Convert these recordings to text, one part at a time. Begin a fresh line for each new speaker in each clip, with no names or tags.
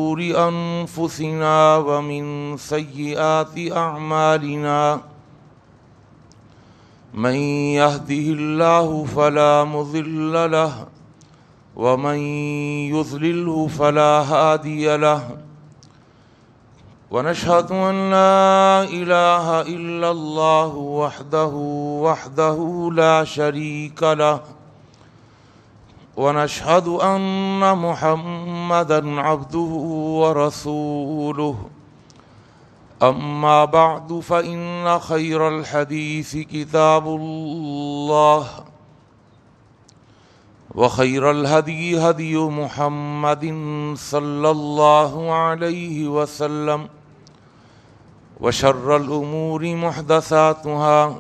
شرور أنفسنا ومن سيئات أعمالنا من يهده الله فلا مضل له ومن يضلله فلا هادي له ونشهد أن لا إله إلا الله وحده لا شريك له ونشهد أن محمدًا عبده ورسوله أما بعد فإن خير الحديث كتاب الله وخير الهدي هدي محمد صلى الله عليه وسلم وشر الأمور محدثاتها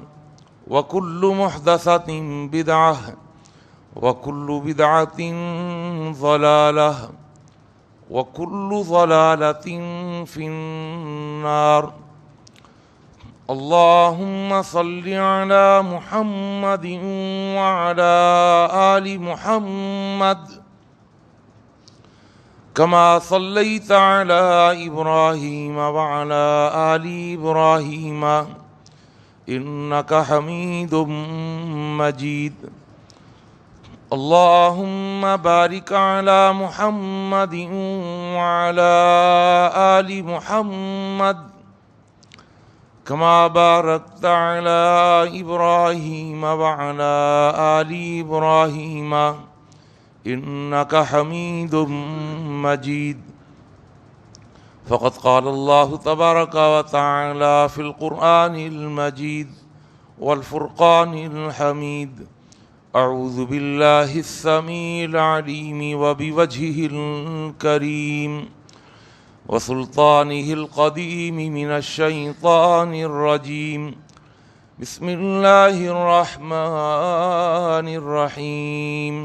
وكل محدثة بدعة وكل بدعة ضلالة وكل ضلالة في النار اللهم صل على محمد وعلى آل محمد كما صليت على إبراهيم وعلى آل إبراهيم إنك حميد مجيد اللهم بارك على محمد وعلى آل محمد كما باركت على إبراهيم وعلى آل إبراهيم إنك حميد مجيد فقد قال الله تبارك وتعالى في القرآن المجيد والفرقان الحميد أعوذ بالله السميع العليم وبوجهه الكريم وسلطانه القديم من الشيطان الرجيم بسم الله الرحمن الرحيم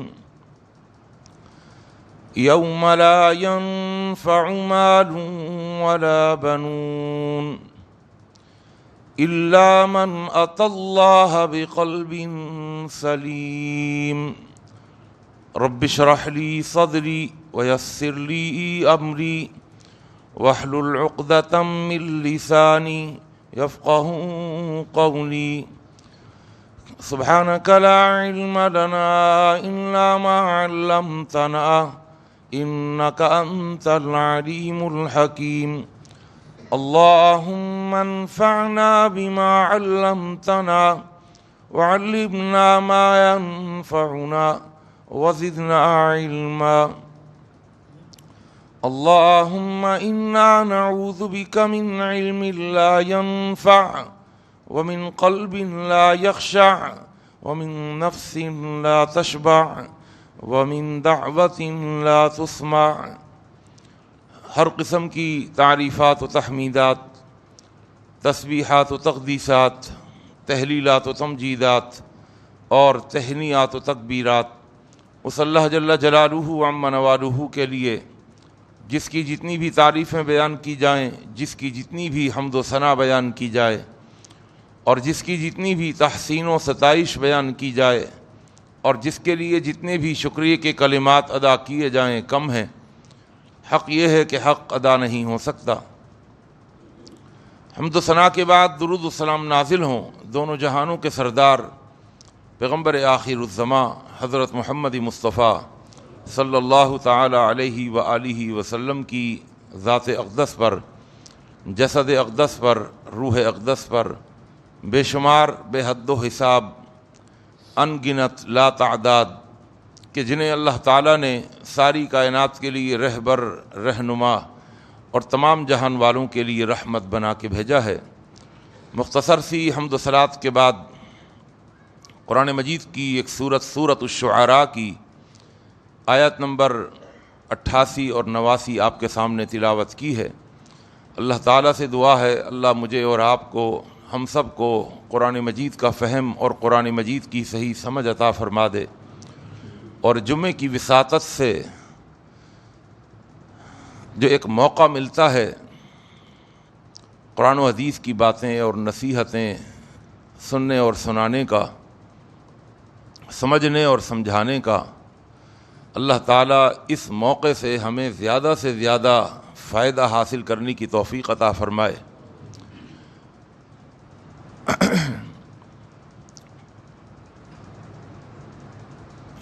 يوم لا ينفع مال ولا بنون إلا من أتى الله بقلب سليم رب اشرح لي صدري ويسر لي أمري واحلل عقدة من لساني يفقه قولي سبحانك لا علم لنا إلا ما علمتنا إنك أنت العليم الحكيم اللهم انفعنا بما علمتنا وعلمنا ما ينفعنا وزدنا علما اللهم إنا نعوذ بك من علم لا ينفع ومن قلب لا يخشع ومن نفس لا تشبع ومن دعوة لا تسمع ہر قسم کی تعریفات و تحمیدات، تسبیحات و تقدیسات، تہلیلات و تمجیدات اور تہنیات و تکبیرات اس اللہ جل جلالہ عم نوالہ کے لیے جس کی جتنی بھی تعریفیں بیان کی جائیں، جس کی جتنی بھی حمد و ثنا بیان کی جائے اور جس کی جتنی بھی تحسین و ستائش بیان کی جائے اور جس کے لیے جتنے بھی شکریہ کے کلمات ادا کیے جائیں کم ہیں۔ حق یہ ہے کہ حق ادا نہیں ہو سکتا۔ حمد و ثنا کے بعد درود و سلام نازل ہوں دونوں جہانوں کے سردار پیغمبر آخر الزماں حضرت محمد مصطفیٰ صلی اللہ تعالی علیہ وآلہ وسلم کی ذات اقدس پر، جسد اقدس پر، روح اقدس پر، بے شمار بے حد و حساب، ان گنت لا تعداد کہ جنہیں اللہ تعالیٰ نے ساری کائنات کے لیے رہبر، رہنما اور تمام جہان والوں کے لیے رحمت بنا کے بھیجا ہے۔ مختصر سی حمد و صلات کے بعد قرآن مجید کی ایک سورۃ الشعراء کی آیت نمبر 88 اور 89 آپ کے سامنے تلاوت کی ہے۔ اللہ تعالیٰ سے دعا ہے اللہ مجھے اور آپ کو، ہم سب کو قرآن مجید کا فہم اور قرآن مجید کی صحیح سمجھ عطا فرما دے، اور جمعے کی وساطت سے جو ایک موقع ملتا ہے قرآن و حدیث کی باتیں اور نصیحتیں سننے اور سنانے کا، سمجھنے اور سمجھانے کا، اللہ تعالیٰ اس موقع سے ہمیں زیادہ سے زیادہ فائدہ حاصل کرنے کی توفیق عطا فرمائے۔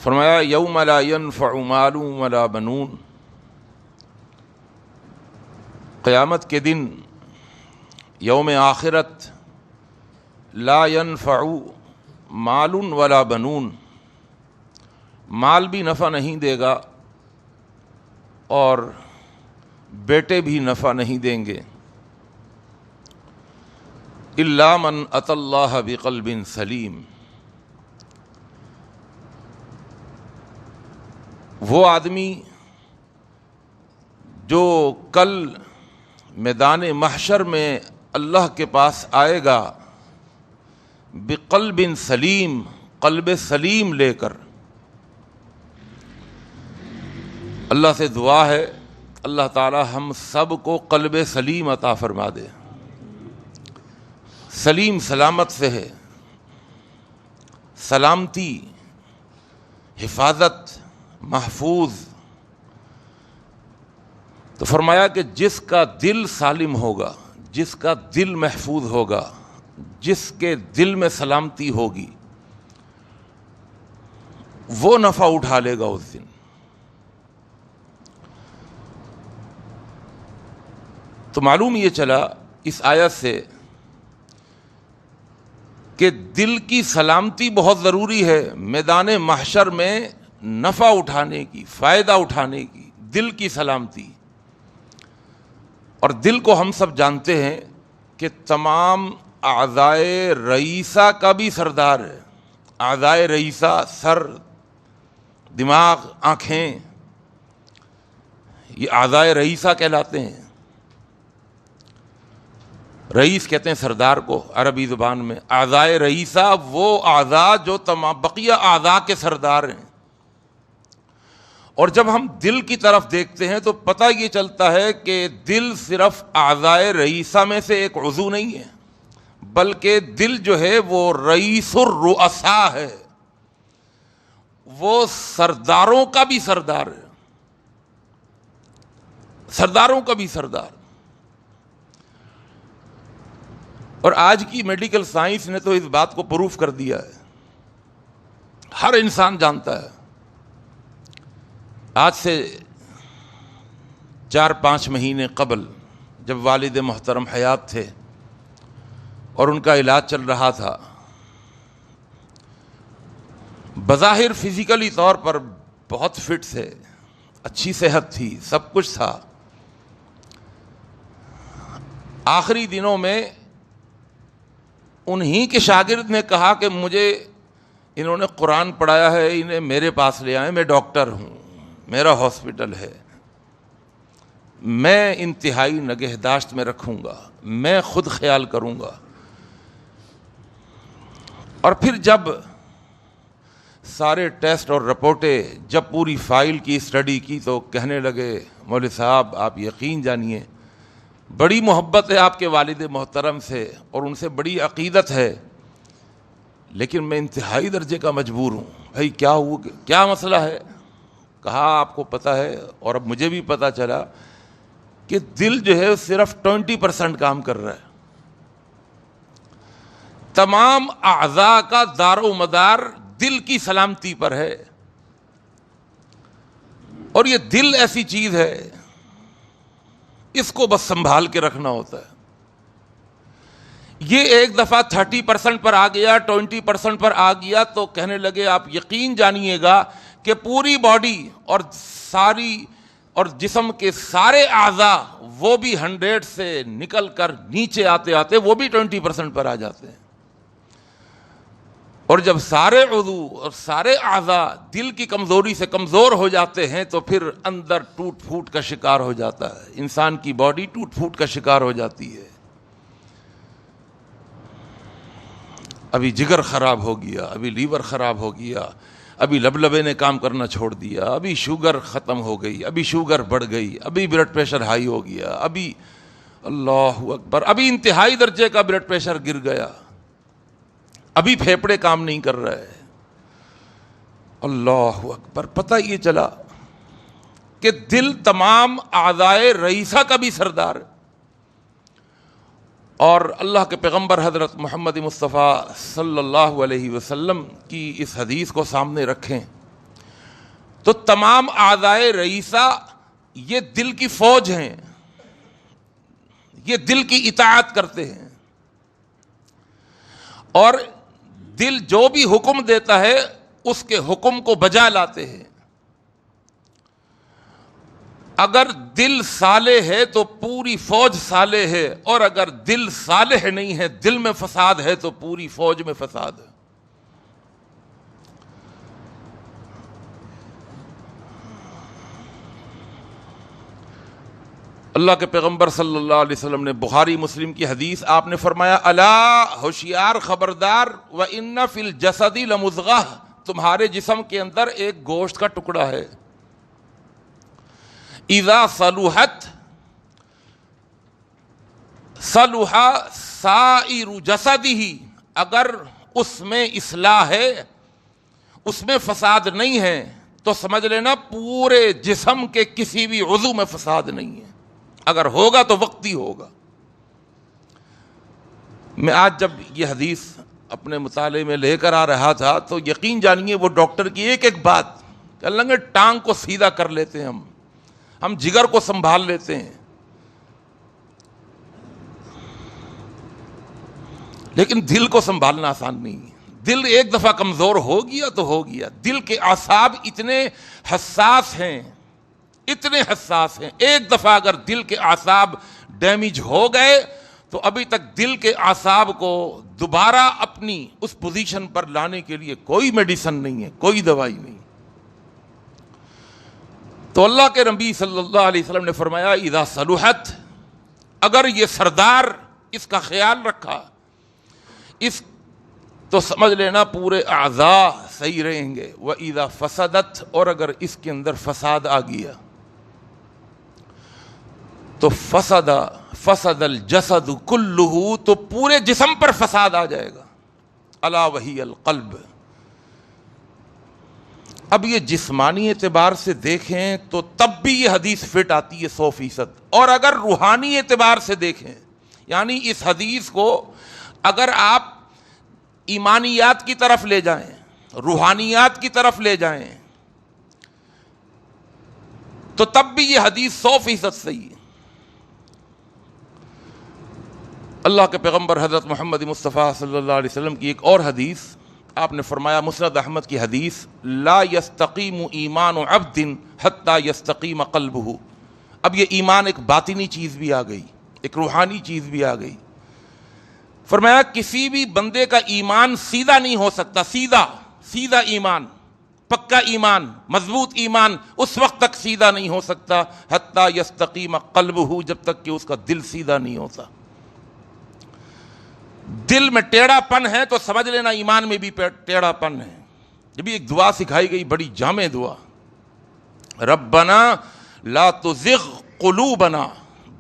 فرمایا یوم لا ینفع مال ولا بنون، قیامت کے دن، یوم آخرت، لا ینفع مال ولا بنون، مال بھی نفع نہیں دے گا اور بیٹے بھی نفع نہیں دیں گے، الا من اتی اللہ بقلب سلیم، وہ آدمی جو کل میدان محشر میں اللہ کے پاس آئے گا بقلب سلیم، قلب سلیم لے کر۔ اللہ سے دعا ہے اللہ تعالی ہم سب کو قلب سلیم عطا فرما دے۔ سلیم سلامت سے ہے، سلامتی، حفاظت، محفوظ۔ تو فرمایا کہ جس کا دل سالم ہوگا، جس کا دل محفوظ ہوگا، جس کے دل میں سلامتی ہوگی، وہ نفع اٹھا لے گا اس دن۔ تو معلوم یہ چلا اس آیت سے کہ دل کی سلامتی بہت ضروری ہے میدان محشر میں نفع اٹھانے کی، فائدہ اٹھانے کی، دل کی سلامتی۔ اور دل کو ہم سب جانتے ہیں کہ تمام اعضائے رئیسہ کا بھی سردار ہے۔ اعضائے رئیسہ، سر، دماغ، آنکھیں، یہ اعضائے رئیسہ کہلاتے ہیں۔ رئیس کہتے ہیں سردار کو عربی زبان میں۔ اعضائے رئیسہ وہ اعضاء جو تمام بقیہ اعضاء کے سردار ہیں۔ اور جب ہم دل کی طرف دیکھتے ہیں تو پتہ یہ چلتا ہے کہ دل صرف اعضائے رئیسہ میں سے ایک عضو نہیں ہے، بلکہ دل جو ہے وہ رئیس الرؤساء ہے، وہ سرداروں کا بھی سردار ہے، سرداروں کا بھی سردار۔ اور آج کی میڈیکل سائنس نے تو اس بات کو پروف کر دیا ہے، ہر انسان جانتا ہے۔ آج سے 4-5 مہینے قبل جب والد محترم حیات تھے اور ان کا علاج چل رہا تھا، بظاہر فزیکلی طور پر بہت فٹ تھے، اچھی صحت تھی، سب کچھ تھا۔ آخری دنوں میں انہی کے شاگرد نے کہا کہ مجھے انہوں نے قرآن پڑھایا ہے، انہیں میرے پاس لے آئیں، میں ڈاکٹر ہوں، میرا ہاسپٹل ہے، میں انتہائی نگہداشت میں رکھوں گا، میں خود خیال کروں گا۔ اور پھر جب سارے ٹیسٹ اور رپورٹیں، جب پوری فائل کی اسٹڈی کی تو کہنے لگے مولوی صاحب آپ یقین جانیے بڑی محبت ہے آپ کے والد محترم سے اور ان سے بڑی عقیدت ہے، لیکن میں انتہائی درجے کا مجبور ہوں۔ بھائی کیا ہوا، کیا مسئلہ ہے؟ کہا آپ کو پتہ ہے اور اب مجھے بھی پتہ چلا کہ دل جو ہے صرف 20% کام کر رہا ہے۔ تمام اعضاء کا دار و مدار دل کی سلامتی پر ہے۔ اور یہ دل ایسی چیز ہے، اس کو بس سنبھال کے رکھنا ہوتا ہے۔ یہ ایک دفعہ 30% پر آ گیا، 20% پر آ گیا تو کہنے لگے آپ یقین جانیے گا کہ پوری باڈی اور جسم کے سارے اعضاء وہ بھی 100 سے نکل کر نیچے آتے آتے وہ بھی 20% پر آ جاتے ہیں۔ اور جب سارے عضو اور سارے اعضاء دل کی کمزوری سے کمزور ہو جاتے ہیں تو پھر اندر ٹوٹ پھوٹ کا شکار ہو جاتا ہے، انسان کی باڈی ٹوٹ پھوٹ کا شکار ہو جاتی ہے۔ ابھی جگر خراب ہو گیا، ابھی لیور خراب ہو گیا، ابھی لبلبے نے کام کرنا چھوڑ دیا، ابھی شوگر ختم ہو گئی، ابھی شوگر بڑھ گئی، ابھی بلڈ پریشر ہائی ہو گیا، ابھی اللہ اکبر، ابھی انتہائی درجے کا بلڈ پریشر گر گیا، ابھی پھیپھڑے کام نہیں کر رہے، اللہ اکبر۔ پتہ یہ چلا کہ دل تمام اعضائے رئیسہ کا بھی سردار ہے. اور اللہ کے پیغمبر حضرت محمد مصطفیٰ صلی اللہ علیہ وسلم کی اس حدیث کو سامنے رکھیں تو تمام اعضائے رئیسہ یہ دل کی فوج ہیں، یہ دل کی اطاعت کرتے ہیں، اور دل جو بھی حکم دیتا ہے اس کے حکم کو بجا لاتے ہیں. اگر دل صالح ہے تو پوری فوج صالح ہے، اور اگر دل صالح نہیں ہے، دل میں فساد ہے، تو پوری فوج میں فساد ہے. اللہ کے پیغمبر صلی اللہ علیہ وسلم نے بخاری مسلم کی حدیث آپ نے فرمایا الا ہوشیار خبردار وَإِنَّ فِي الْجَسَدِ لَمُضْغَةً تمہارے جسم کے اندر ایک گوشت کا ٹکڑا ہے. اذا صلحت صلح سائر جسدہ اگر اس میں اصلاح ہے، اس میں فساد نہیں ہے، تو سمجھ لینا پورے جسم کے کسی بھی عضو میں فساد نہیں ہے. اگر ہوگا تو وقتی ہوگا. میں آج جب یہ حدیث اپنے مطالعے میں لے کر آ رہا تھا تو یقین جانیے وہ ڈاکٹر کی ایک ایک بات کہ اللہ ٹانگ کو سیدھا کر لیتے ہیں، ہم جگر کو سنبھال لیتے ہیں، لیکن دل کو سنبھالنا آسان نہیں ہے. دل ایک دفعہ کمزور ہو گیا تو ہو گیا. دل کے اعصاب اتنے حساس ہیں، اتنے حساس ہیں، ایک دفعہ اگر دل کے اعصاب ڈیمیج ہو گئے تو ابھی تک دل کے اعصاب کو دوبارہ اپنی اس پوزیشن پر لانے کے لیے کوئی میڈیسن نہیں ہے، کوئی دوائی نہیں. تو اللہ کے نبی صلی اللہ علیہ وسلم نے فرمایا اذا صلحت اگر یہ سردار اس کا خیال رکھا اس تو سمجھ لینا پورے اعضاء صحیح رہیں گے. وَإِذَا فَسَدَتْ اور اگر اس کے اندر فساد آ گیا تو فسد الجسد کلہ تو پورے جسم پر فساد آ جائے گا. الا وہی القلب. اب یہ جسمانی اعتبار سے دیکھیں تو تب بھی یہ حدیث فٹ آتی ہے 100%. اور اگر روحانی اعتبار سے دیکھیں یعنی اس حدیث کو اگر آپ ایمانیات کی طرف لے جائیں، روحانیات کی طرف لے جائیں تو تب بھی یہ حدیث 100% صحیح ہے. اللہ کے پیغمبر حضرت محمد مصطفیٰ صلی اللہ علیہ وسلم کی ایک اور حدیث آپ نے فرمایا مسند احمد کی حدیث لا یستقیم ایمان عبد حتی یستقیم قلبہ. اب یہ ایمان ایک باطنی چیز بھی آ گئی، ایک روحانی چیز بھی آ گئی. فرمایا کسی بھی بندے کا ایمان سیدھا نہیں ہو سکتا، سیدھا ایمان، پکا ایمان، مضبوط ایمان اس وقت تک سیدھا نہیں ہو سکتا حتی یستقیم قلبہ جب تک کہ اس کا دل سیدھا نہیں ہوتا. دل میں ٹیڑھا پن ہے تو سمجھ لینا ایمان میں بھی ٹیڑھا پن ہے. یہ بھی ایک دعا سکھائی گئی بڑی جامع دعا، ربنا لا تزغ قلوبنا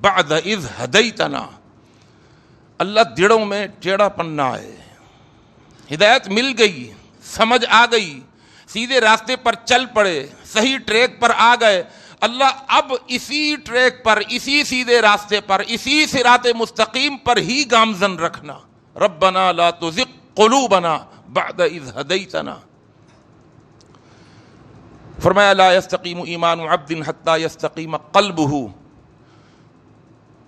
بعد اذ ہدیتنا. اللہ دلوں میں ٹیڑھا پن نہ آئے، ہدایت مل گئی، سمجھ آ گئی، سیدھے راستے پر چل پڑے، صحیح ٹریک پر آ گئے. اللہ اب اسی ٹریک پر، اسی سیدھے راستے پر، اسی صراط مستقیم پر ہی گامزن رکھنا. ربنا لا تزغ قلوبنا بعد اذ ہدیتنا. فرمایا لا یستقیم ایمان عبد حتی یستقیم قلبہ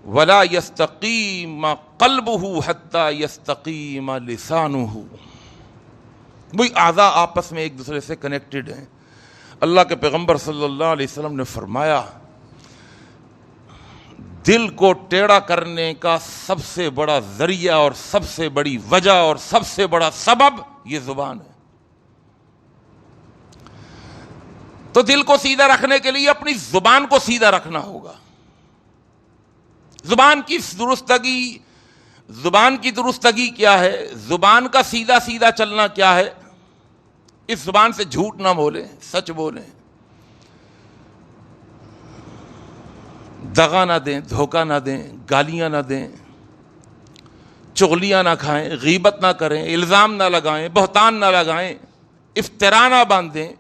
ولا یستقیم قلبہ حتی یستقیم لسانہ. وہی اعضاء آپس میں ایک دوسرے سے کنیکٹڈ ہیں. اللہ کے پیغمبر صلی اللہ علیہ وسلم نے فرمایا دل کو ٹیڑھا کرنے کا سب سے بڑا ذریعہ اور سب سے بڑی وجہ اور سب سے بڑا سبب یہ زبان ہے. تو دل کو سیدھا رکھنے کے لیے اپنی زبان کو سیدھا رکھنا ہوگا. زبان کی درستگی کیا ہے؟ زبان کا سیدھا سیدھا چلنا کیا ہے؟ اس زبان سے جھوٹ نہ بولیں، سچ بولیں، دغا نہ دیں، دھوکہ نہ دیں، گالیاں نہ دیں، چغلیاں نہ کھائیں، غیبت نہ کریں، الزام نہ لگائیں، بہتان نہ لگائیں، افترا نہ باندھیں.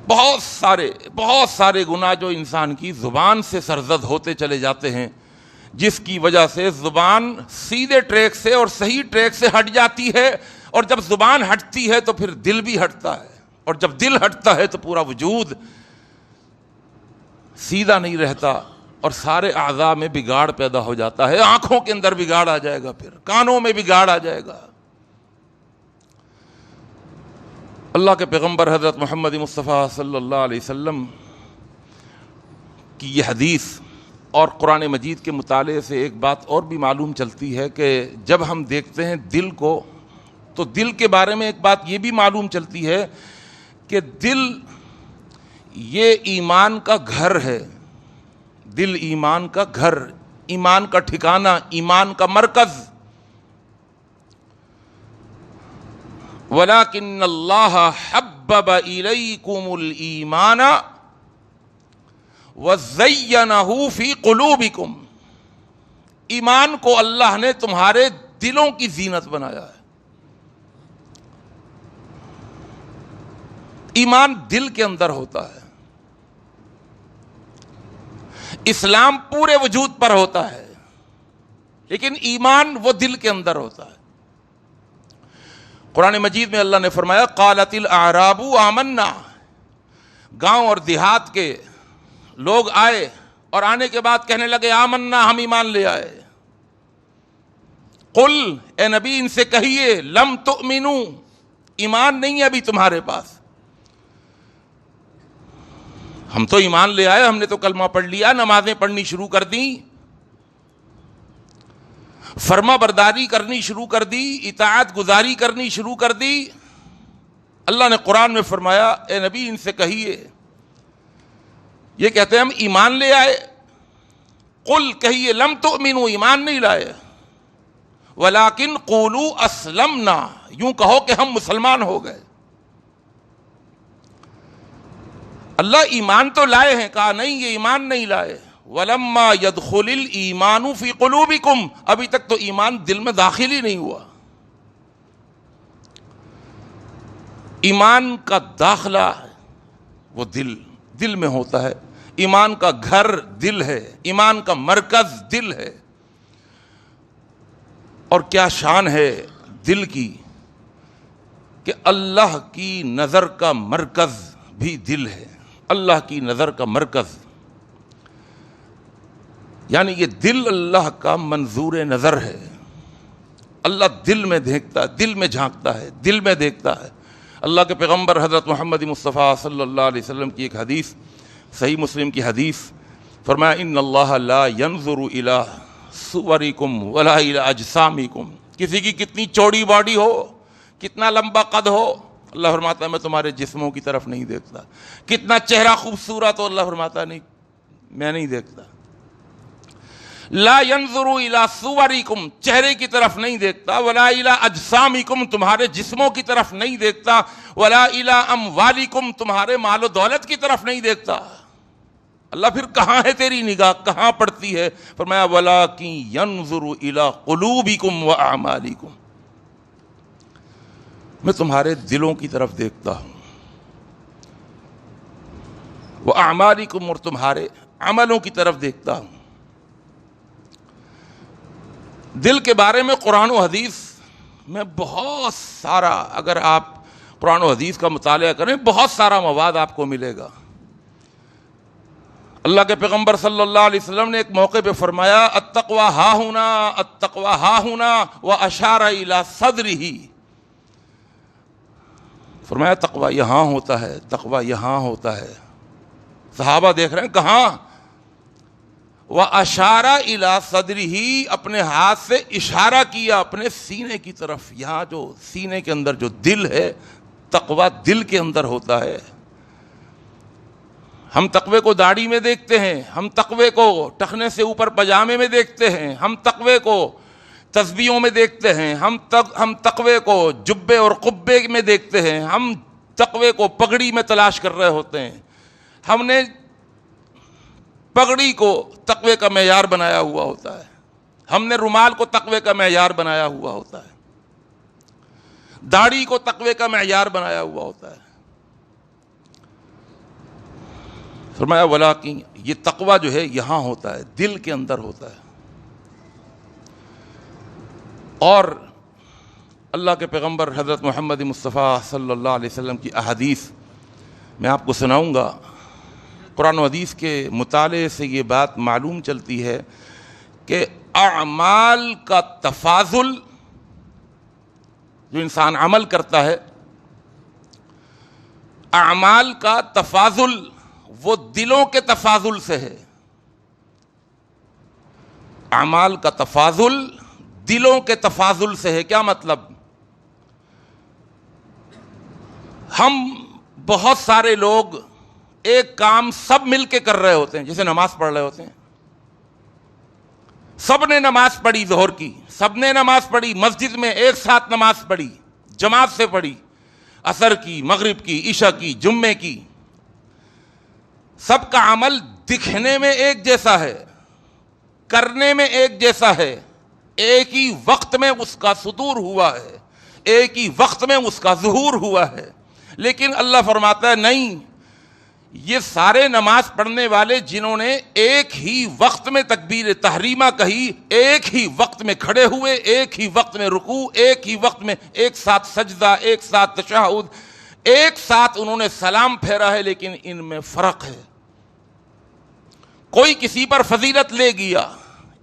بہت سارے گناہ جو انسان کی زبان سے سرزد ہوتے چلے جاتے ہیں، جس کی وجہ سے زبان سیدھے ٹریک سے اور صحیح ٹریک سے ہٹ جاتی ہے، اور جب زبان ہٹتی ہے تو پھر دل بھی ہٹتا ہے، اور جب دل ہٹتا ہے تو پورا وجود سیدھا نہیں رہتا، اور سارے اعضاء میں بگاڑ پیدا ہو جاتا ہے۔ آنکھوں کے اندر بگاڑ آ جائے گا، پھر کانوں میں بگاڑ آ جائے گا۔ اللہ کے پیغمبر حضرت محمد مصطفیٰ صلی اللہ علیہ وسلم کی یہ حدیث اور قرآن مجید کے مطالعے سے ایک بات اور بھی معلوم چلتی ہے کہ جب ہم دیکھتے ہیں دل کو، تو دل کے بارے میں ایک بات یہ بھی معلوم چلتی ہے کہ دل یہ ایمان کا گھر ہے، دل ایمان کا گھر، ایمان کا ٹھکانہ، ایمان کا مرکز۔ وَلَكِنَّ اللَّهَ حَبَّبَ إِلَيْكُمُ الْإِيمَانَ وَزَيَّنَهُ فِي قُلُوبِكُمْ، ایمان کو اللہ نے تمہارے دلوں کی زینت بنایا ہے۔ ایمان دل کے اندر ہوتا ہے، اسلام پورے وجود پر ہوتا ہے، لیکن ایمان وہ دل کے اندر ہوتا ہے۔ قرآن مجید میں اللہ نے فرمایا قالت الاعراب آمنا، گاؤں اور دیہات کے لوگ آئے اور آنے کے بعد کہنے لگے آمنا، ہم ایمان لے آئے۔ قل، اے نبی ان سے کہیے لم تؤمنوا، ایمان نہیں ہے ابھی تمہارے پاس، ہم تو ایمان لے آئے، ہم نے تو کلمہ پڑھ لیا، نمازیں پڑھنی شروع کر دیں، فرما برداری کرنی شروع کر دی، اطاعت گزاری کرنی شروع کر دی۔ اللہ نے قرآن میں فرمایا اے نبی ان سے کہیے، یہ کہتے ہیں ہم ایمان لے آئے، قل کہیے لم تؤمنوا، ایمان نہیں لائے، ولیکن قولوا اسلمنا، یوں کہو کہ ہم مسلمان ہو گئے۔ اللہ ایمان تو لائے ہیں، کہا نہیں یہ ایمان نہیں لائے۔ وَلَمَّا يَدْخُلِ الْإِيمَانُ فِي قُلُوبِكُمْ، ابھی تک تو ایمان دل میں داخل ہی نہیں ہوا۔ ایمان کا داخلہ وہ دل میں ہوتا ہے، ایمان کا گھر دل ہے، ایمان کا مرکز دل ہے۔ اور کیا شان ہے دل کی کہ اللہ کی نظر کا مرکز بھی دل ہے، اللہ کی نظر کا مرکز، یعنی یہ دل اللہ کا منظور نظر ہے۔ اللہ دل میں دیکھتا ہے، دل میں جھانکتا ہے، دل میں دیکھتا ہے۔ اللہ کے پیغمبر حضرت محمد مصطفیٰ صلی اللہ علیہ وسلم کی ایک حدیث، صحیح مسلم کی حدیث، فرمایا ان اللہ لا ينظر الى صورکم ولا الى اجسامکم، کسی کی کتنی چوڑی باڈی ہو، کتنا لمبا قد ہو، اللہ فرماتا ہے میں تمہارے جسموں کی طرف نہیں دیکھتا، کتنا چہرہ خوبصورت ہو، اللہ فرماتا نہیں میں نہیں دیکھتا۔ لا ينظر الى صورکم، چہرے کی طرف نہیں دیکھتا، ولا الى اجسامکم، تمہارے جسموں کی طرف نہیں دیکھتا، ولا الى اموالکم، تمہارے مال و دولت کی طرف نہیں دیکھتا۔ اللہ پھر کہاں ہے تیری نگاہ، کہاں پڑتی ہے؟ فرمایا ولکن ينظر الى قلوبکم واعمالکم، میں تمہارے دلوں کی طرف دیکھتا ہوں، واعمالکم، اور تمہارے عملوں کی طرف دیکھتا ہوں۔ دل کے بارے میں قرآن و حدیث میں بہت سارا، اگر آپ قرآن و حدیث کا مطالعہ کریں بہت سارا مواد آپ کو ملے گا۔ اللہ کے پیغمبر صلی اللہ علیہ وسلم نے ایک موقع پہ فرمایا التقوی ہاہنا، التقوی ہاہنا، واشار الی صدرہ، فرمایا تقوی یہاں ہوتا ہے، تقوی یہاں ہوتا ہے۔ صحابہ دیکھ رہے ہیں کہاں؟ وَأَشَارَ إِلَىٰ صَدْرِهِ، اپنے ہاتھ سے اشارہ کیا اپنے سینے کی طرف، یہاں جو سینے کے اندر جو دل ہے، تقوی دل کے اندر ہوتا ہے۔ ہم تقوی کو داڑھی میں دیکھتے ہیں، ہم تقوی کو ٹخنے سے اوپر پجامے میں دیکھتے ہیں، ہم تقوی کو تسبیحوں میں دیکھتے ہیں، ہم تقوی کو جبے اور قبے میں دیکھتے ہیں، ہم تقوی کو پگڑی میں تلاش کر رہے ہوتے ہیں۔ ہم نے پگڑی کو تقوی کا معیار بنایا ہوا ہوتا ہے، ہم نے رومال کو تقوی کا معیار بنایا ہوا ہوتا ہے، داڑھی کو تقوی کا معیار بنایا ہوا ہوتا ہے۔ فرمایا ولیکن یہ تقویٰ جو ہے یہاں ہوتا ہے، دل کے اندر ہوتا ہے. اور اللہ کے پیغمبر حضرت محمد مصطفیٰ صلی اللہ علیہ وسلم کی احادیث میں آپ کو سناؤں گا. قرآن و حدیث کے مطالعے سے یہ بات معلوم چلتی ہے کہ اعمال کا تفاضل، جو انسان عمل کرتا ہے، اعمال کا تفاضل وہ دلوں کے تفاضل سے ہے. اعمال کا تفاضل دلوں کے تفاضل سے ہے. کیا مطلب؟ ہم بہت سارے لوگ ایک کام سب مل کے کر رہے ہوتے ہیں، جیسے نماز پڑھ رہے ہوتے ہیں. سب نے نماز پڑھی، ظہر کی سب نے نماز پڑھی، مسجد میں ایک ساتھ نماز پڑھی، جماعت سے پڑھی، عصر کی، مغرب کی، عشاء کی، جمعے کی. سب کا عمل دکھنے میں ایک جیسا ہے، کرنے میں ایک جیسا ہے، ایک ہی وقت میں اس کا صدور ہوا ہے، ایک ہی وقت میں اس کا ظہور ہوا ہے. لیکن اللہ فرماتا ہے نہیں، یہ سارے نماز پڑھنے والے جنہوں نے ایک ہی وقت میں تکبیر تحریمہ کہی، ایک ہی وقت میں کھڑے ہوئے، ایک ہی وقت میں رکوع، ایک ہی وقت میں ایک ساتھ سجدہ، ایک ساتھ تشہد، ایک ساتھ انہوں نے سلام پھیرا ہے، لیکن ان میں فرق ہے. کوئی کسی پر فضیلت لے گیا.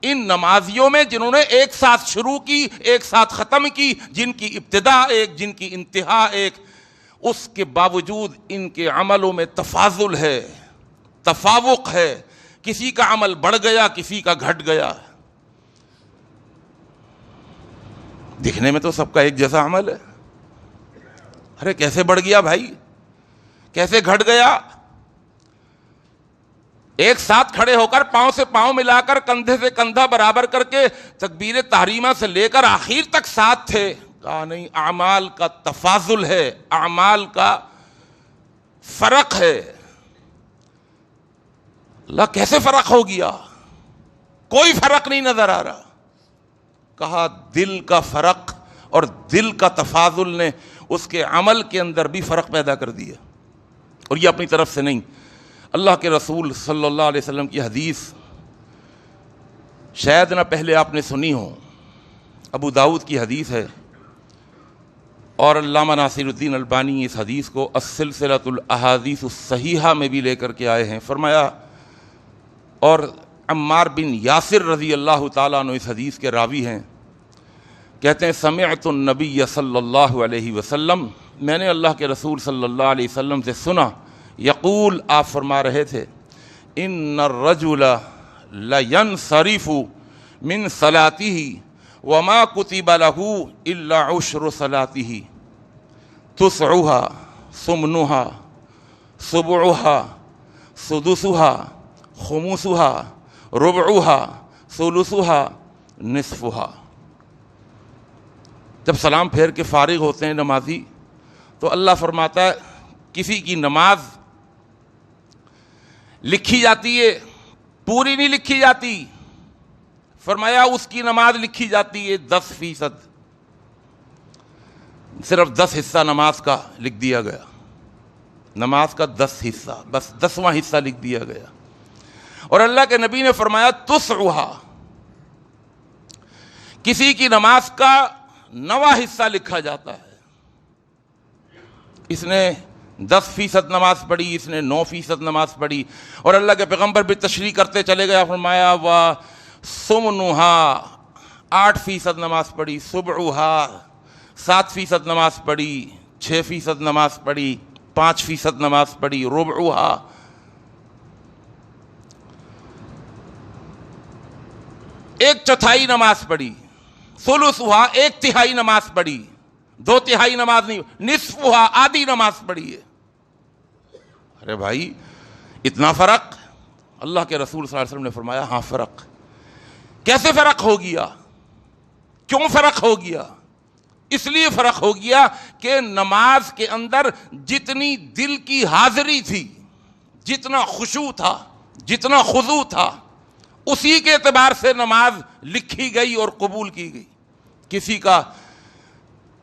ان نمازیوں میں جنہوں نے ایک ساتھ شروع کی، ایک ساتھ ختم کی، جن کی ابتدا ایک، جن کی انتہا ایک، اس کے باوجود ان کے عملوں میں تفاضل ہے، تفاوق ہے. کسی کا عمل بڑھ گیا، کسی کا گھٹ گیا. دکھنے میں تو سب کا ایک جیسا عمل ہے. ارے کیسے بڑھ گیا بھائی، کیسے گھٹ گیا؟ ایک ساتھ کھڑے ہو کر پاؤں سے پاؤں ملا کر، کندھے سے کندھا برابر کر کے تکبیر تحریمہ سے لے کر آخر تک ساتھ تھے. کہا نہیں، اعمال کا تفاضل ہے، اعمال کا فرق ہے. اللہ کیسے فرق ہو گیا؟ کوئی فرق نہیں نظر آ رہا. کہا دل کا فرق، اور دل کا تفاضل نے اس کے عمل کے اندر بھی فرق پیدا کر دیا. اور یہ اپنی طرف سے نہیں، اللہ کے رسول صلی اللہ علیہ وسلم کی حدیث شاید نہ پہلے آپ نے سنی ہو. ابو داؤد کی حدیث ہے، اور علامہ ناصر الدین البانی اس حدیث کو السلسلۃ الاحادیث الصحیحہ میں بھی لے کر کے آئے ہیں. فرمایا، اور عمار بن یاسر رضی اللہ تعالیٰ عنہ اس حدیث کے راوی ہیں، کہتے ہیں سمعت النبی صلی اللہ علیہ وسلم، میں نے اللہ کے رسول صلی اللہ علیہ وسلم سے سنا، یقول، آپ فرما رہے تھے، ان الرجل لینصرف من صلاته وما كتب له الا عشر صلاته تسعها ثمنها سبعها سدسها خمسها ربعها ثلثها نصفها. جب سلام پھیر کے فارغ ہوتے ہیں نمازی، تو اللہ فرماتا ہے کسی کی نماز لکھی جاتی ہے، پوری نہیں لکھی جاتی. فرمایا اس کی نماز لکھی جاتی ہے 10%، صرف 10 حصہ نماز کا لکھ دیا گیا. نماز کا 10 حصہ، بس 10واں حصہ لکھ دیا گیا. اور اللہ کے نبی نے فرمایا تسعها، کسی کی نماز کا 9واں حصہ لکھا جاتا ہے. اس نے 10% نماز پڑھی، اس نے 9% نماز پڑھی. اور اللہ کے پیغمبر بھی تشریح کرتے چلے گیا، فرمایا ثمنها 8% نماز پڑھی، سبعها 7% نماز پڑھی، 6% نماز پڑھی، 5% نماز پڑھی، ربعها 1/4 نماز پڑھی، ثلثها 1/3 نماز پڑھی، 2/3 نماز نہیں، نصفها آدھی نماز پڑھی ہے. ارے بھائی اتنا فرق؟ اللہ کے رسول صلی اللہ علیہ وسلم نے فرمایا ہاں فرق. کیسے فرق ہو گیا؟ کیوں فرق ہو گیا؟ اس لیے فرق ہو گیا کہ نماز کے اندر جتنی دل کی حاضری تھی، جتنا خشوع تھا، جتنا خضوع تھا، اسی کے اعتبار سے نماز لکھی گئی اور قبول کی گئی.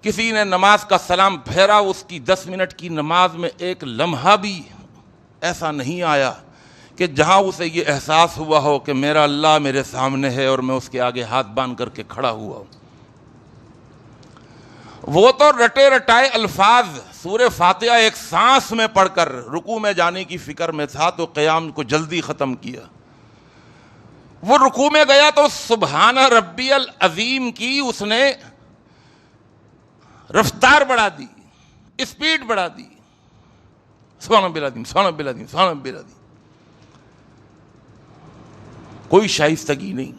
کسی نے نماز کا سلام پھیرا، اس کی 10 منٹ کی نماز میں ایک لمحہ بھی ایسا نہیں آیا کہ جہاں اسے یہ احساس ہوا ہو کہ میرا اللہ میرے سامنے ہے اور میں اس کے آگے ہاتھ باندھ کر کے کھڑا ہوا ہوں۔ وہ تو رٹے رٹائے الفاظ سورہ فاتحہ ایک سانس میں پڑھ کر رکوع میں جانے کی فکر میں تھا تو قیام کو جلدی ختم کیا۔ وہ رکوع میں گیا تو سبحان ربی العظیم کی اس نے رفتار بڑھا دی، اسپیڈ بڑھا دی، سبحان ربی العظیم، سبحان ربی العظیم، سبحان ربی العظیم۔ کوئی شائستگی نہیں،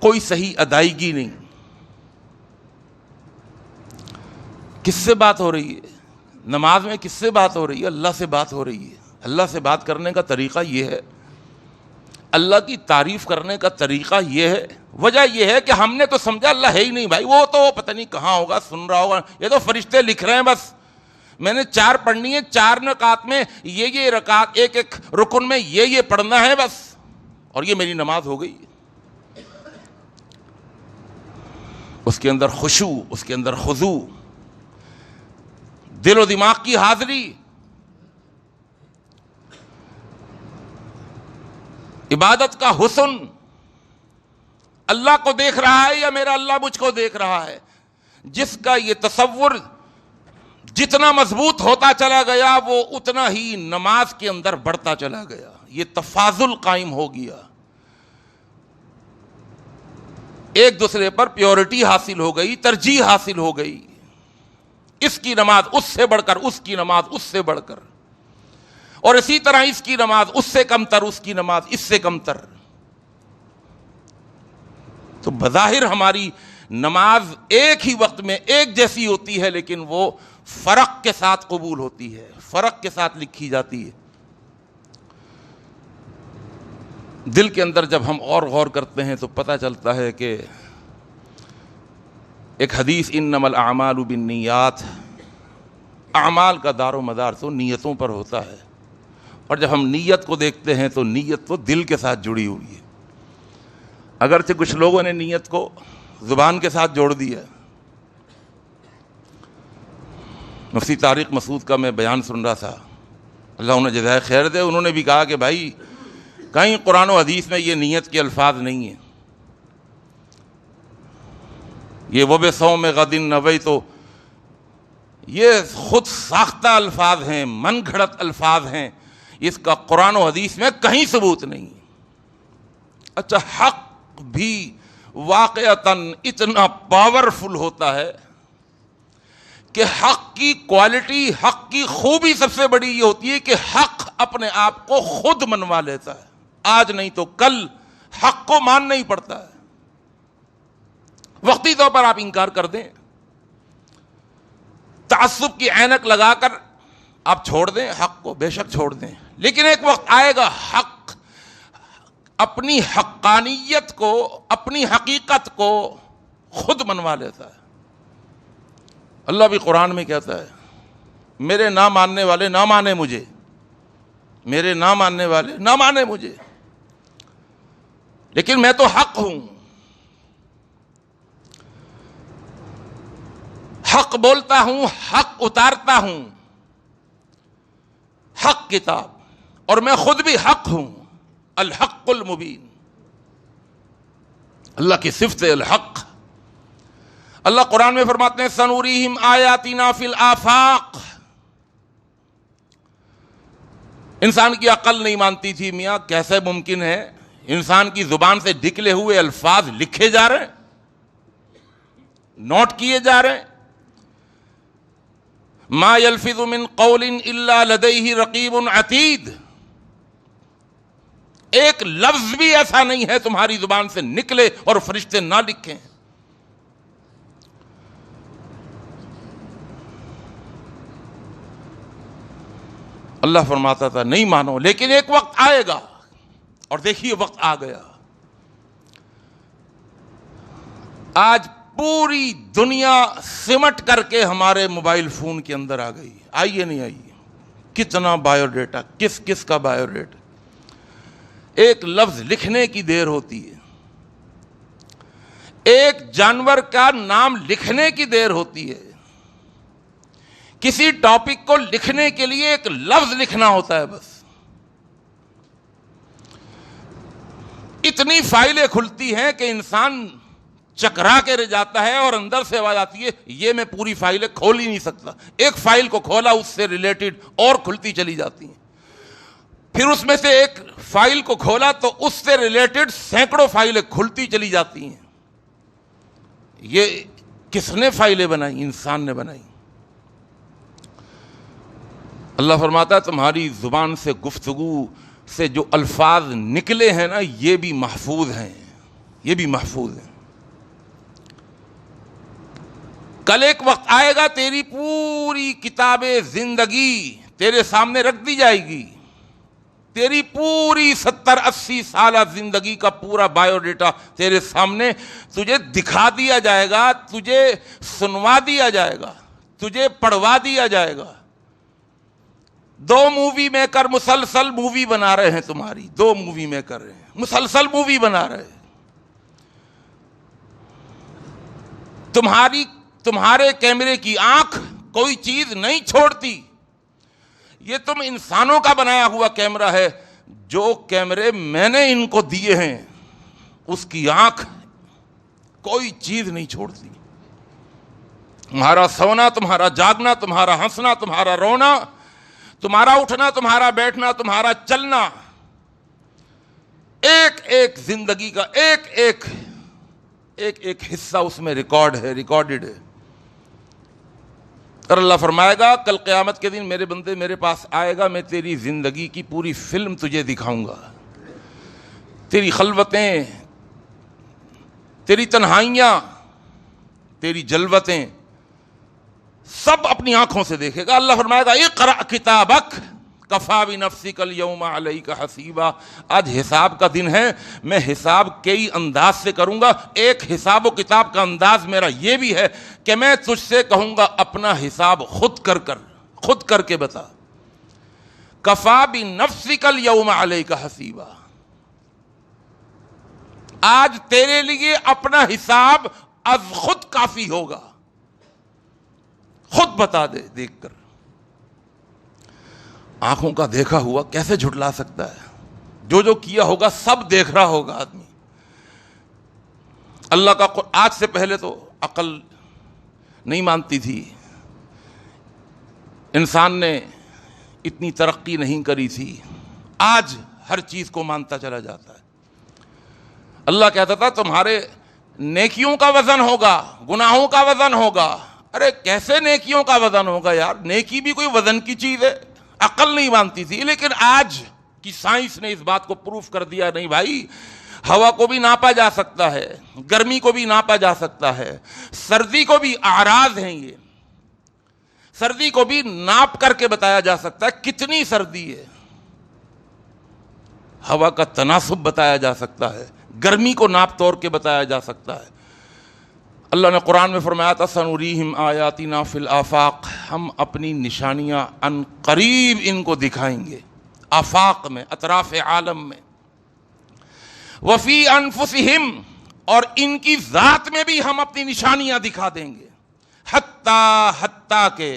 کوئی صحیح ادائیگی نہیں۔ کس سے بات ہو رہی ہے نماز میں؟ کس سے بات ہو رہی ہے؟ اللہ سے بات ہو رہی ہے۔ اللہ سے بات کرنے کا طریقہ یہ ہے، اللہ کی تعریف کرنے کا طریقہ یہ ہے۔ وجہ یہ ہے کہ ہم نے تو سمجھا اللہ ہے ہی نہیں بھائی، وہ تو پتہ نہیں کہاں ہوگا، سن رہا ہوگا، یہ تو فرشتے لکھ رہے ہیں بس، میں نے 4 پڑھنی ہے، 4 رکعت میں یہ رکعت، ایک ایک رکن میں یہ پڑھنا ہے بس، اور یہ میری نماز ہو گئی۔ اس کے اندر خشوع، اس کے اندر خضوع، دل و دماغ کی حاضری، عبادت کا حسن۔ اللہ کو دیکھ رہا ہے یا میرا اللہ مجھ کو دیکھ رہا ہے؟ جس کا یہ تصور جتنا مضبوط ہوتا چلا گیا وہ اتنا ہی نماز کے اندر بڑھتا چلا گیا، یہ تفاضل قائم ہو گیا، ایک دوسرے پر پیورٹی حاصل ہو گئی، ترجیح حاصل ہو گئی۔ اس کی نماز اس سے بڑھ کر، اس کی نماز اس سے بڑھ کر، اور اسی طرح اس کی نماز اس سے کم تر، اس کی نماز اس سے کم تر۔ تو بظاہر ہماری نماز ایک ہی وقت میں ایک جیسی ہوتی ہے، لیکن وہ فرق کے ساتھ قبول ہوتی ہے، فرق کے ساتھ لکھی جاتی ہے۔ دل کے اندر جب ہم اور غور کرتے ہیں تو پتہ چلتا ہے کہ ایک حدیث انما الاعمال بالنیات، اعمال کا دار و مدار تو نیتوں پر ہوتا ہے، اور جب ہم نیت کو دیکھتے ہیں تو نیت تو دل کے ساتھ جڑی ہوئی ہے۔ اگرچہ کچھ لوگوں نے نیت کو زبان کے ساتھ جوڑ دیا۔ مفتی طارق مسعود کا میں بیان سن رہا تھا، اللہ انہیں جزائے خیر دے، انہوں نے بھی کہا کہ بھائی کہیں قرآن و حدیث میں یہ نیت کے الفاظ نہیں ہیں، یہ وَبِصَوْمِ غَدٍ نَوَيْتُ، تو یہ خود ساختہ الفاظ ہیں، من گھڑت الفاظ ہیں، اس کا قرآن و حدیث میں کہیں ثبوت نہیں۔ اچھا، حق بھی واقعتاً اتنا پاورفل ہوتا ہے کہ حق کی کوالٹی، حق کی خوبی سب سے بڑی یہ ہوتی ہے کہ حق اپنے آپ کو خود منوا لیتا ہے، آج نہیں تو کل حق کو ماننا ہی پڑتا ہے۔ وقتی طور پر آپ انکار کر دیں، تعصب کی عینک لگا کر آپ چھوڑ دیں حق کو، بے شک چھوڑ دیں، لیکن ایک وقت آئے گا حق اپنی حقانیت کو، اپنی حقیقت کو خود منوا لیتا ہے۔ اللہ بھی قرآن میں کہتا ہے میرے نہ ماننے والے نہ مانے مجھے، میرے نہ ماننے والے نہ مانے مجھے، لیکن میں تو حق ہوں، حق بولتا ہوں، حق اتارتا ہوں، حق کتاب، اور میں خود بھی حق ہوں، الحق المبین۔ اللہ کی صفت الحق۔ اللہ قرآن میں فرماتے ہیں سنوریہم آیاتنا فی الآفاق۔ انسان کی عقل نہیں مانتی تھی، میاں کیسے ممکن ہے انسان کی زبان سے نکلے ہوئے الفاظ لکھے جا رہے ہیں، نوٹ کیے جا رہے ہیں۔ ما یلفظ من قول الا لدیہ رقیب عتید، ایک لفظ بھی ایسا نہیں ہے تمہاری زبان سے نکلے اور فرشتے نہ لکھیں۔ اللہ فرماتا تھا نہیں مانو، لیکن ایک وقت آئے گا، اور دیکھیے وقت آ گیا۔ آج پوری دنیا سمٹ کر کے ہمارے موبائل فون کے اندر آ گئی، آئیے نہیں آئیے، کتنا بایو ڈیٹا، کس کس کا بایو ڈیٹا۔ ایک لفظ لکھنے کی دیر ہوتی ہے، ایک جانور کا نام لکھنے کی دیر ہوتی ہے، کسی ٹاپک کو لکھنے کے لیے ایک لفظ لکھنا ہوتا ہے بس، اتنی فائلیں کھلتی ہیں کہ انسان چکرا کے رہ جاتا ہے اور اندر سے آواز آتی ہے یہ میں پوری فائلیں کھول ہی نہیں سکتا. ایک فائل کو کھولا اس سے ریلیٹڈ اور کھلتی چلی جاتی ہیں. پھر اس میں سے ایک فائل کو کھولا تو اس سے ریلیٹڈ سینکڑوں فائلیں کھلتی چلی جاتی ہیں. یہ کس نے فائلیں بنائی؟ انسان نے بنائی. اللہ فرماتا ہے تمہاری زبان سے گفتگو سے جو الفاظ نکلے ہیں نا یہ بھی محفوظ ہیں، یہ بھی محفوظ ہیں. کل ایک وقت آئے گا تیری پوری کتاب زندگی تیرے سامنے رکھ دی جائے گی. تیری پوری 70-80 سالہ زندگی کا پورا بایو ڈیٹا تیرے سامنے تجھے دکھا دیا جائے گا، تجھے سنوا دیا جائے گا، تجھے پڑھوا دیا جائے گا. 2 مووی میکر مسلسل مووی بنا رہے ہیں تمہاری، 2 مووی میکر ہیں مسلسل مووی بنا رہے ہیں. تمہارے کیمرے کی آنکھ کوئی چیز نہیں چھوڑتی. یہ تم انسانوں کا بنایا ہوا کیمرہ ہے. جو کیمرے میں نے ان کو دیے ہیں اس کی آنکھ کوئی چیز نہیں چھوڑتی. تمہارا سونا، تمہارا جاگنا، تمہارا ہنسنا، تمہارا رونا، تمہارا اٹھنا، تمہارا بیٹھنا، تمہارا چلنا، ایک ایک زندگی کا ایک ایک حصہ اس میں ریکارڈڈ ہے. اور اللہ فرمائے گا کل قیامت کے دن میرے بندے میرے پاس آئے گا، میں تیری زندگی کی پوری فلم تجھے دکھاؤں گا. تیری خلوتیں، تیری تنہائیاں، تیری جلوتیں سب اپنی آنکھوں سے دیکھے گا. اللہ فرمائے گا اقرأ کتابک کفا بنفسک اليوم علیک حسیبا. آج حساب کا دن ہے، میں حساب کئی انداز سے کروں گا. ایک حساب و کتاب کا انداز میرا یہ بھی ہے کہ میں تجھ سے کہوں گا اپنا حساب خود کر کے بتا. کفا بنفسک اليوم علیک حسیبا. آج تیرے لیے اپنا حساب از خود کافی ہوگا. خود بتا دے دیکھ کر. آنکھوں کا دیکھا ہوا کیسے جھٹلا سکتا ہے؟ جو کیا ہوگا سب دیکھ رہا ہوگا آدمی. اللہ کا آج سے پہلے تو عقل نہیں مانتی تھی، انسان نے اتنی ترقی نہیں کری تھی. آج ہر چیز کو مانتا چلا جاتا ہے. اللہ کہتا تھا تمہارے نیکیوں کا وزن ہوگا، گناہوں کا وزن ہوگا. ارے کیسے نیکیوں کا وزن ہوگا یار؟ نیکی بھی کوئی وزن کی چیز ہے؟ عقل نہیں مانتی تھی. لیکن آج کی سائنس نے اس بات کو پروف کر دیا نہیں بھائی، ہوا کو بھی ناپا جا سکتا ہے، گرمی کو بھی ناپا جا سکتا ہے، سردی کو بھی اعراض ہیں، یہ سردی کو بھی ناپ کر کے بتایا جا سکتا ہے کتنی سردی ہے. ہوا کا تناسب بتایا جا سکتا ہے، گرمی کو ناپ توڑ کے بتایا جا سکتا ہے. اللہ نے قرآن میں فرمایا تھا سنوریہم آیاتنا فی الآفاق، ہم اپنی نشانیاں ان قریب ان کو دکھائیں گے، آفاق میں، اطراف عالم میں. وفی انفسہم، اور ان کی ذات میں بھی ہم اپنی نشانیاں دکھا دیں گے. حتیٰ کہ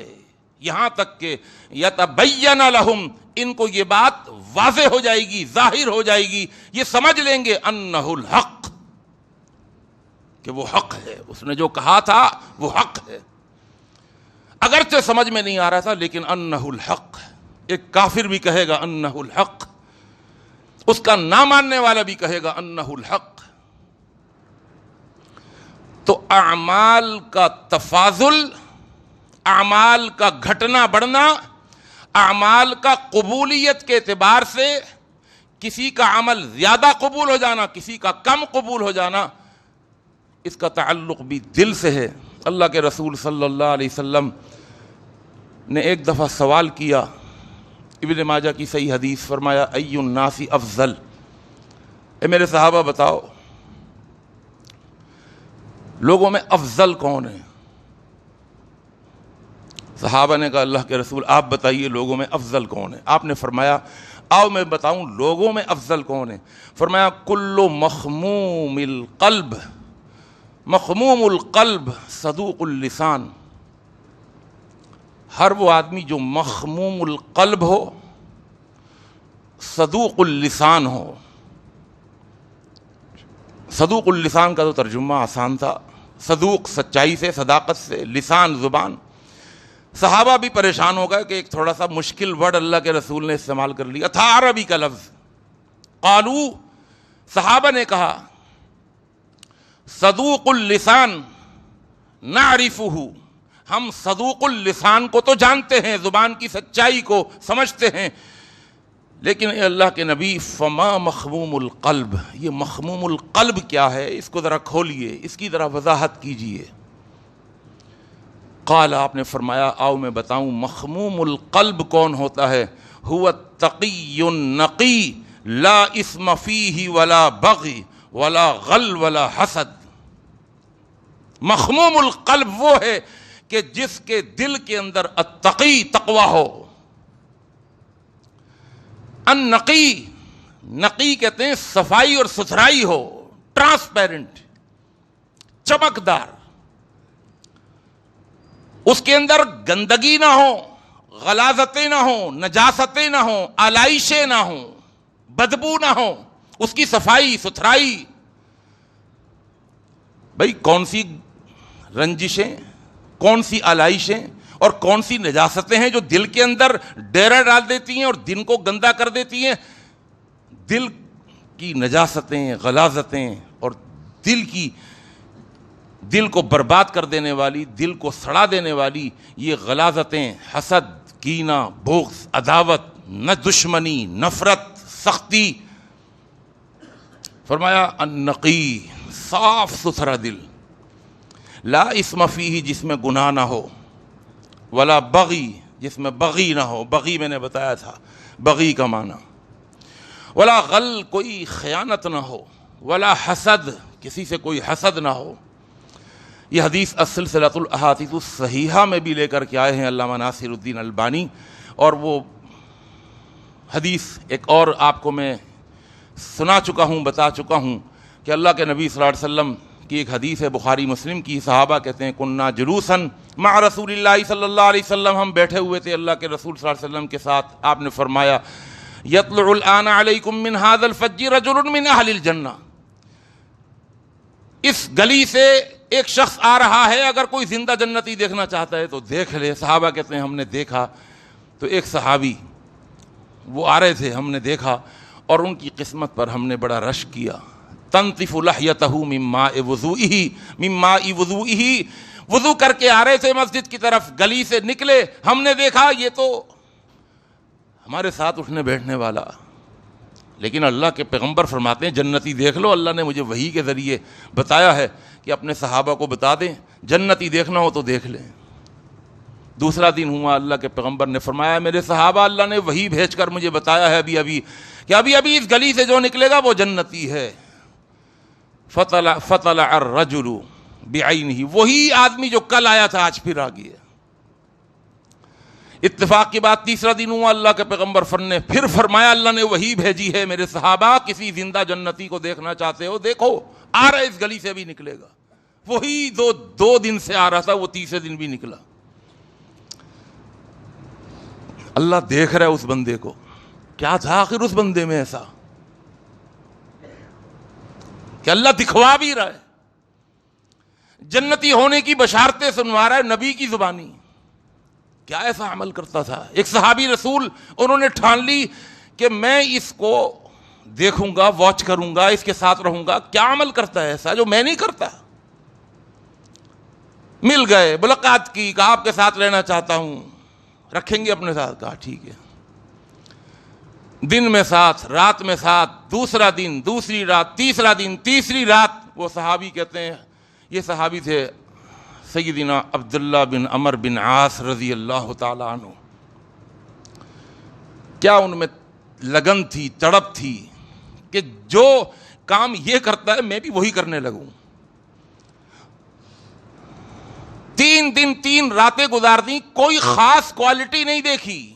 یہاں تک کہ یتبین لہم، ان کو یہ بات واضح ہو جائے گی، ظاہر ہو جائے گی، یہ سمجھ لیں گے انہ الحق، کہ وہ حق ہے، اس نے جو کہا تھا وہ حق ہے. اگرچہ سمجھ میں نہیں آ رہا تھا لیکن انہ الحق. ایک کافر بھی کہے گا انہ الحق، اس کا نہ ماننے والا بھی کہے گا انہ الحق. تو اعمال کا تفاضل، اعمال کا گھٹنا بڑھنا، اعمال کا قبولیت کے اعتبار سے کسی کا عمل زیادہ قبول ہو جانا، کسی کا کم قبول ہو جانا، اس کا تعلق بھی دل سے ہے. اللہ کے رسول صلی اللہ علیہ وسلم نے ایک دفعہ سوال کیا، ابن ماجہ کی صحیح حدیث، فرمایا ای الناس افضل، اے میرے صحابہ بتاؤ لوگوں میں افضل کون ہے؟ صحابہ نے کہا اللہ کے رسول آپ بتائیے لوگوں میں افضل کون ہے؟ آپ نے فرمایا آؤ میں بتاؤں لوگوں میں افضل کون ہے. فرمایا کل مخموم القلب، مخموم القلب صدوق اللسان. ہر وہ آدمی جو مخموم القلب ہو، صدوق اللسان ہو. صدوق اللسان کا تو ترجمہ آسان تھا، صدوق سچائی سے، صداقت سے، لسان زبان۔ صحابہ بھی پریشان ہو گئے کہ ایک تھوڑا سا مشکل ورڈ اللہ کے رسول نے استعمال کر لیا تھا، عربی کا لفظ۔ قالو، صحابہ نے کہا صدوق اللسان نعرفہ، ہم صدوق اللسان کو تو جانتے ہیں، زبان کی سچائی کو سمجھتے ہیں، لیکن اے اللہ کے نبی فما مخموم القلب، یہ مخموم القلب کیا ہے، اس کو ذرا کھولیے، اس کی ذرا وضاحت کیجئے۔ قال، آپ نے فرمایا آؤ میں بتاؤں مخموم القلب کون ہوتا ہے، هو التقی النقی لا اسم فیہ ولا بغی ولا غل ولا حسد۔ مخموم القلب وہ ہے کہ جس کے دل کے اندر التقی تقوی ہو، النقی، نقی کہتے ہیں صفائی اور ستھرائی ہو، ٹرانسپیرنٹ، چمکدار، اس کے اندر گندگی نہ ہو، غلاظتیں نہ ہوں، نجاستیں نہ ہوں، آلائشیں نہ ہوں، بدبو نہ ہو، اس کی صفائی ستھرائی۔ بھئی کون سی رنجشیں، کون سی آلائشیں اور کون سی نجاستیں ہیں جو دل کے اندر ڈیرہ ڈال دیتی ہیں اور دن کو گندا کر دیتی ہیں؟ دل کی نجاستیں، غلاظتیں اور دل کو برباد کر دینے والی، دل کو سڑا دینے والی یہ غلاظتیں، حسد، کینہ، بغض، عداوت، دشمنی، نفرت، سختی۔ فرمایا النقی، صاف ستھرا دل، لا اسم فیہ، جس میں گناہ نہ ہو، ولا بغی، جس میں بغی نہ ہو، بغی میں نے بتایا تھا بغی کا معنی، ولا غل، کوئی خیانت نہ ہو، ولا حسد، کسی سے کوئی حسد نہ ہو۔ یہ حدیث السلسلۃ الاحادیث الصحیحہ میں بھی لے کر کے آئے ہیں علامہ ناصر الدین البانی، اور وہ حدیث ایک اور آپ کو میں سنا چکا ہوں، بتا چکا ہوں کہ اللہ کے نبی صلی اللہ علیہ وسلم کی ایک حدیث ہے بخاری مسلم کی، صحابہ کہتے ہیں کننا جلوساً مع رسول اللہ صلی اللہ علیہ وسلم، ہم بیٹھے ہوئے تھے اللہ کے رسول صلی اللہ علیہ وسلم کے ساتھ، آپ نے فرمایا یطلع الآن علیکم من هذا الفج رجل من اہل الجنہ، اس گلی سے ایک شخص آ رہا ہے، اگر کوئی زندہ جنتی دیکھنا چاہتا ہے تو دیکھ لے۔ صحابہ کہتے ہیں ہم نے دیکھا تو ایک صحابی وہ آ رہے تھے، ہم نے دیکھا اور ان کی قسمت پر ہم نے بڑا رشک کیا۔ تنطف لحیتہ من ماء وضوئہ، وضو کر کے آ رہے تھے مسجد کی طرف، گلی سے نکلے، ہم نے دیکھا یہ تو ہمارے ساتھ اٹھنے بیٹھنے والا، لیکن اللہ کے پیغمبر فرماتے ہیں جنتی دیکھ لو، اللہ نے مجھے وحی کے ذریعے بتایا ہے کہ اپنے صحابہ کو بتا دیں جنتی دیکھنا ہو تو دیکھ لیں۔ دوسرا دن ہوا، اللہ کے پیغمبر نے فرمایا میرے صحابہ اللہ نے وحی بھیج کر مجھے بتایا ہے ابھی کہ ابھی اس گلی سے جو نکلے گا وہ جنتی ہے۔ فطلع الرجل بعینہ، وہی آدمی جو کل آیا تھا آج پھر آ گیا۔ اتفاق کی بات تیسرا دن ہوا، اللہ کے پیغمبر نے پھر فرمایا اللہ نے وحی بھیجی ہے میرے صحابہ کسی زندہ جنتی کو دیکھنا چاہتے ہو دیکھو، آ رہا ہے اس گلی سے بھی نکلے گا۔ وہی دو دن سے آ رہا تھا، وہ تیسرے دن بھی نکلا۔ اللہ دیکھ رہا ہے اس بندے کو، کیا تھا آخر اس بندے میں ایسا کہ اللہ دکھوا بھی رہا ہے، جنتی ہونے کی بشارتیں سنوا رہا ہے نبی کی زبانی۔ کیا ایسا عمل کرتا تھا؟ ایک صحابی رسول، انہوں نے ٹھان لی کہ میں اس کو دیکھوں گا، واچ کروں گا، اس کے ساتھ رہوں گا، کیا عمل کرتا ہے ایسا جو میں نہیں کرتا۔ مل گئے، ملاقات کی، کہا آپ کے ساتھ رہنا چاہتا ہوں، رکھیں گے اپنے ساتھ؟ کہا ٹھیک ہے۔ دن میں ساتھ، رات میں ساتھ، دوسرا دن، دوسری رات، تیسرا دن، تیسری رات۔ وہ صحابی کہتے ہیں، یہ صحابی تھے سیدنا عبداللہ بن عمر بن عاص رضی اللہ تعالی عنہ۔ کیا ان میں لگن تھی، تڑپ تھی کہ جو کام یہ کرتا ہے میں بھی وہی کرنے لگوں۔ 3 دن 3 راتیں گزار دیں، کوئی خاص کوالٹی نہیں دیکھی۔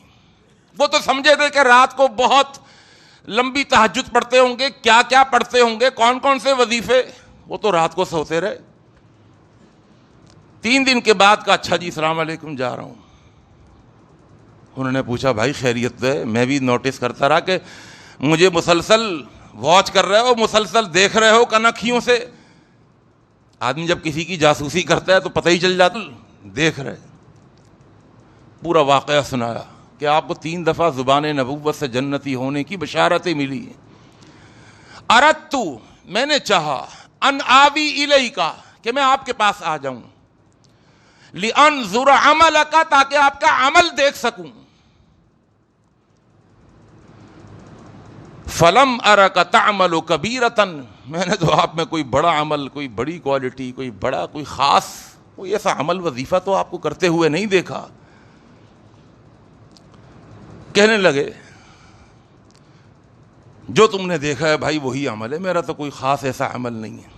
وہ تو سمجھے تھے کہ رات کو بہت لمبی تہجد پڑھتے ہوں گے، کیا کیا پڑھتے ہوں گے، کون کون سے وظیفے، وہ تو رات کو سوتے رہے۔ 3 دن کے بعد کہا اچھا جی السلام علیکم، جا رہا ہوں۔ انہوں نے پوچھا بھائی خیریت ہے؟ میں بھی نوٹس کرتا رہا کہ مجھے مسلسل واچ کر رہے ہو, مسلسل دیکھ رہے ہو کنکھیوں سے. آدمی جب کسی کی جاسوسی کرتا ہے تو پتہ ہی چل جاتا, دیکھ رہے. پورا واقعہ سنایا کہ آپ کو 3 دفعہ زبان نبوت سے جنتی ہونے کی بشارتیں ملی ہیں. اردت, میں نے چاہا, ان آوی الیکا, کہ میں آپ کے پاس آ جاؤں, لانظر عملک, تاکہ آپ کا عمل دیکھ سکوں. فلم ارک تعمل کبیرۃ, میں نے تو آپ میں کوئی بڑا عمل, کوئی بڑی کوالٹی, کوئی خاص کوئی ایسا عمل وظیفہ تو آپ کو کرتے ہوئے نہیں دیکھا. کہنے لگے جو تم نے دیکھا ہے بھائی وہی عمل ہے, میرا تو کوئی خاص ایسا عمل نہیں ہے.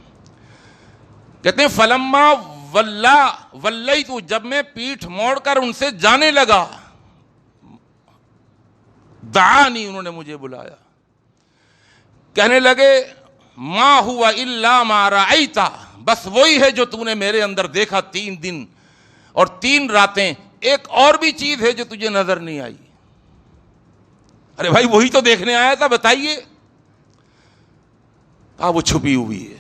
کہتے ہیں فلما ولیت, جب میں پیٹھ موڑ کر ان سے جانے لگا, دعانی, انہوں نے مجھے بلایا. کہنے لگے ما ہوا الا ما رأیت, بس وہی ہے جو تو نے میرے اندر دیکھا 3 دن اور 3 راتیں, ایک اور بھی چیز ہے جو تجھے نظر نہیں آئی. ارے بھائی وہی تو دیکھنے آیا تھا, بتائیے. وہ چھپی ہوئی ہے,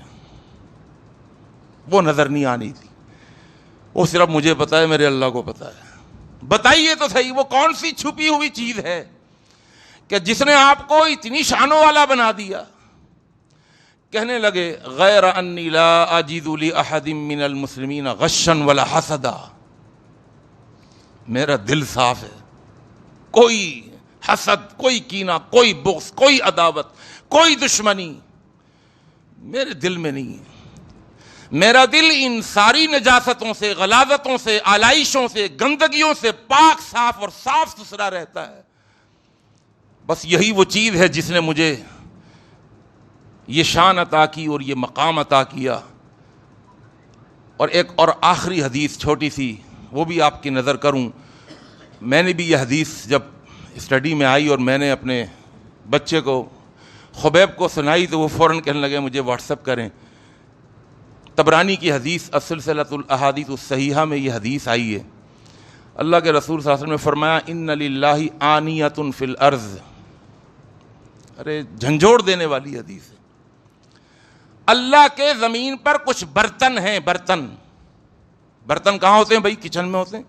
وہ نظر نہیں آنی تھی, وہ صرف مجھے پتا ہے, میرے اللہ کو پتا ہے. بتائیے تو صحیح وہ کون سی چھپی ہوئی چیز ہے کہ جس نے آپ کو اتنی شانوں والا بنا دیا. کہنے لگے غیر انی لا اجد لاحد من المسلمین غشا ولا حسدا, میرا دل صاف ہے, کوئی حسد, کوئی کینہ, کوئی بغض, کوئی عداوت, کوئی دشمنی میرے دل میں نہیں ہے. میرا دل ان ساری نجاستوں سے, غلاظتوں سے, آلائشوں سے, گندگیوں سے پاک, صاف اور صاف ستھرا رہتا ہے. بس یہی وہ چیز ہے جس نے مجھے یہ شان عطا کی اور یہ مقام عطا کیا. اور ایک اور آخری حدیث چھوٹی سی, وہ بھی آپ کی نظر کروں. میں نے بھی یہ حدیث جب اسٹڈی میں آئی اور میں نے اپنے بچے کو خبیب کو سنائی تو وہ فوراً کہنے لگے مجھے واٹس ایپ کریں. طبرانی کی حدیث السلسلۃ الاحادیث الصحیحہ میں یہ حدیث آئی ہے. اللہ کے رسول صلی اللہ علیہ وسلم نے فرمایا ان للہ آنیۃ فی الارض, ارے جھنجھوڑ دینے والی حدیث ہے. اللہ کے زمین پر کچھ برتن ہیں. برتن کہاں ہوتے ہیں بھائی؟ کچن میں ہوتے ہیں.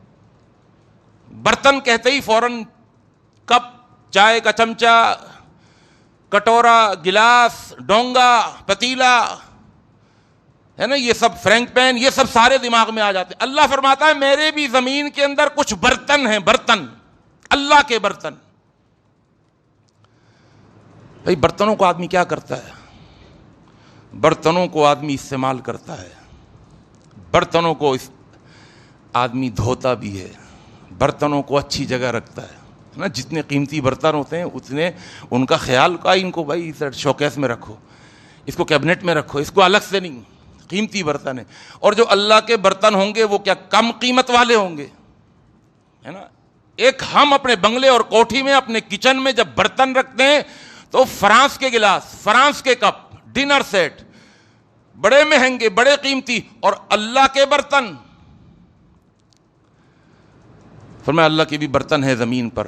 برتن کہتے ہی فوراً کپ, چائے کا چمچہ, کٹورا, گلاس, ڈونگا, پتیلا ہے نا, یہ سب فرینک پین, یہ سب سارے دماغ میں آ جاتے ہیں. اللہ فرماتا ہے میرے بھی زمین کے اندر کچھ برتن ہیں, برتن, اللہ کے برتن. بھائی برتنوں کو آدمی کیا کرتا ہے؟ برتنوں کو آدمی استعمال کرتا ہے, برتنوں کو آدمی دھوتا بھی ہے, برتنوں کو اچھی جگہ رکھتا ہے نا. جتنے قیمتی برتن ہوتے ہیں اتنے ان کا خیال کا, ان کو بھائی شوکیس میں رکھو, اس کو کیبنٹ میں رکھو, اس کو الگ سے نہیں. قیمتی برتن ہے. اور جو اللہ کے برتن ہوں گے وہ کیا کم قیمت والے ہوں گے؟ ہے نا. ایک ہم اپنے بنگلے اور کوٹھی میں, اپنے کچن میں جب برتن رکھتے ہیں تو فرانس کے گلاس, فرانس کے کپ, ڈنر سیٹ, بڑے مہنگے, بڑے قیمتی. اور اللہ کے برتن, فرمایا اللہ کے بھی برتن ہے زمین پر.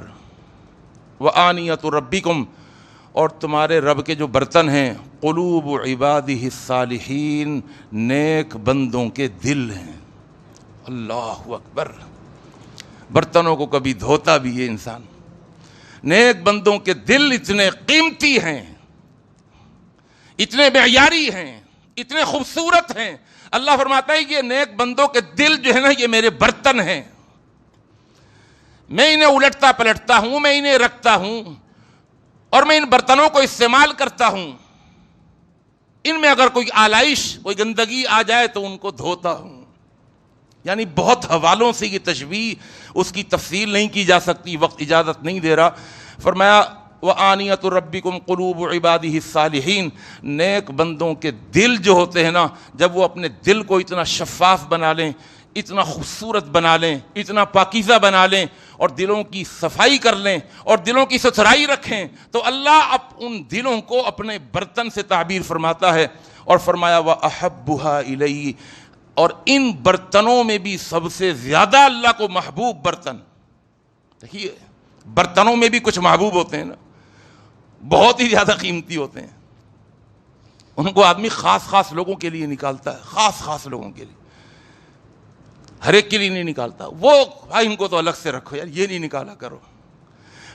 وآنیۃ ربکم, اور تمہارے رب کے جو برتن ہیں, قلوب عبادہ الصالحین, نیک بندوں کے دل ہیں. اللہ اکبر. برتنوں کو کبھی دھوتا بھی ہے انسان. نیک بندوں کے دل اتنے قیمتی ہیں, اتنے معیاری ہیں, اتنے خوبصورت ہیں. اللہ فرماتا ہے یہ نیک بندوں کے دل جو ہے نا یہ میرے برتن ہیں. میں انہیں الٹتا پلٹتا ہوں, میں انہیں رکھتا ہوں, اور میں ان برتنوں کو استعمال کرتا ہوں. ان میں اگر کوئی آلائش, کوئی گندگی آ جائے تو ان کو دھوتا ہوں. یعنی بہت حوالوں سے یہ تشبیہ, اس کی تفصیل نہیں کی جا سکتی, وقت اجازت نہیں دے رہا. فرمایا وآنیۃ ربکم قلوب عبادہ الصالحین, نیک بندوں کے دل جو ہوتے ہیں نا, جب وہ اپنے دل کو اتنا شفاف بنا لیں, اتنا خوبصورت بنا لیں, اتنا پاکیزہ بنا لیں, اور دلوں کی صفائی کر لیں, اور دلوں کی ستھرائی رکھیں, تو اللہ ان دلوں کو اپنے برتن سے تعبیر فرماتا ہے. اور فرمایا وَأَحَبُّهَا إِلَيْهِ, اور ان برتنوں میں بھی سب سے زیادہ اللہ کو محبوب برتن. دیکھیے برتنوں میں بھی کچھ محبوب ہوتے ہیں نا, بہت ہی زیادہ قیمتی ہوتے ہیں. ان کو آدمی خاص خاص لوگوں کے لیے نکالتا ہے، خاص خاص لوگوں کے لیے، ہر ایک کے لیے نہیں نکالتا. وہ بھائی ان کو تو الگ سے رکھو یار، یہ نہیں نکالا کرو.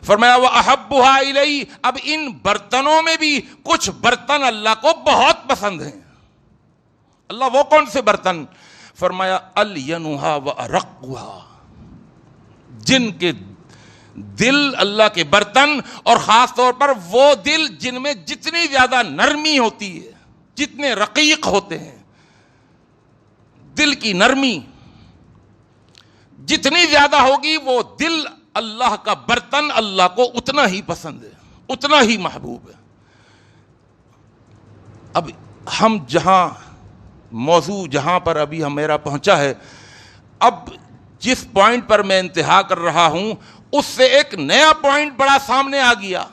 فرمایا وَأَحَبُّهَا إِلَيْهِ. اب ان برتنوں میں بھی کچھ برتن اللہ کو بہت پسند ہیں. اللہ وہ کون سے برتن؟ فرمایا أَلْيَنُهَا وَأَرَقُّهَا. جن کے دل اللہ کے برتن، اور خاص طور پر وہ دل جن میں جتنی زیادہ نرمی ہوتی ہے، جتنے رقیق ہوتے ہیں، دل کی نرمی جتنی زیادہ ہوگی وہ دل اللہ کا برتن اللہ کو اتنا ہی پسند ہے، اتنا ہی محبوب ہے. اب ہم موضوع جہاں پر ابھی میرا پہنچا ہے، اب جس پوائنٹ پر میں انتہا کر رہا ہوں اس سے ایک نیا پوائنٹ بڑا سامنے آ گیا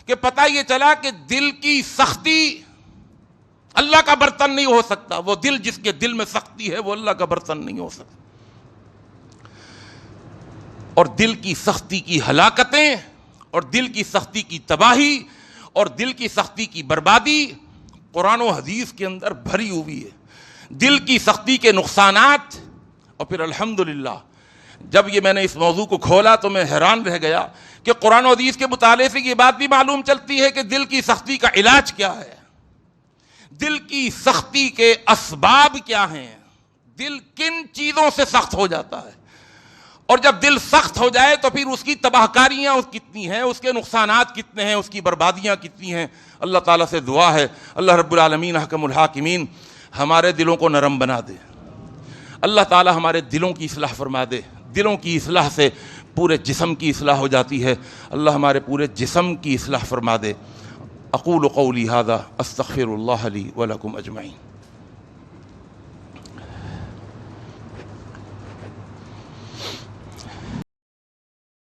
کہ پتہ یہ چلا کہ دل کی سختی اللہ کا برتن نہیں ہو سکتا. وہ دل جس کے دل میں سختی ہے وہ اللہ کا برتن نہیں ہو سکتا. اور دل کی سختی کی ہلاکتیں، اور دل کی سختی کی تباہی، اور دل کی سختی کی بربادی قرآن و حدیث کے اندر بھری ہوئی ہے. دل کی سختی کے نقصانات. اور پھر الحمدللہ جب یہ میں نے اس موضوع کو کھولا تو میں حیران رہ گیا کہ قرآن و حدیث کے مطالعے سے یہ بات بھی معلوم چلتی ہے کہ دل کی سختی کا علاج کیا ہے، دل کی سختی کے اسباب کیا ہیں، دل کن چیزوں سے سخت ہو جاتا ہے. اور جب دل سخت ہو جائے تو پھر اس کی تباہ کاریاں کتنی ہیں، اس کے نقصانات کتنے ہیں، اس کی بربادیاں کتنی ہیں. اللہ تعالیٰ سے دعا ہے اللہ رب العالمین احکم الحاکمین ہمارے دلوں کو نرم بنا دے. اللہ تعالیٰ ہمارے دلوں کی اصلاح فرما دے. دلوں کی اصلاح سے پورے جسم کی اصلاح ہو جاتی ہے. اللہ ہمارے پورے جسم کی اصلاح فرما دے. اقول قولی ھذا استغفر اللہ لی ولکم اجمعین.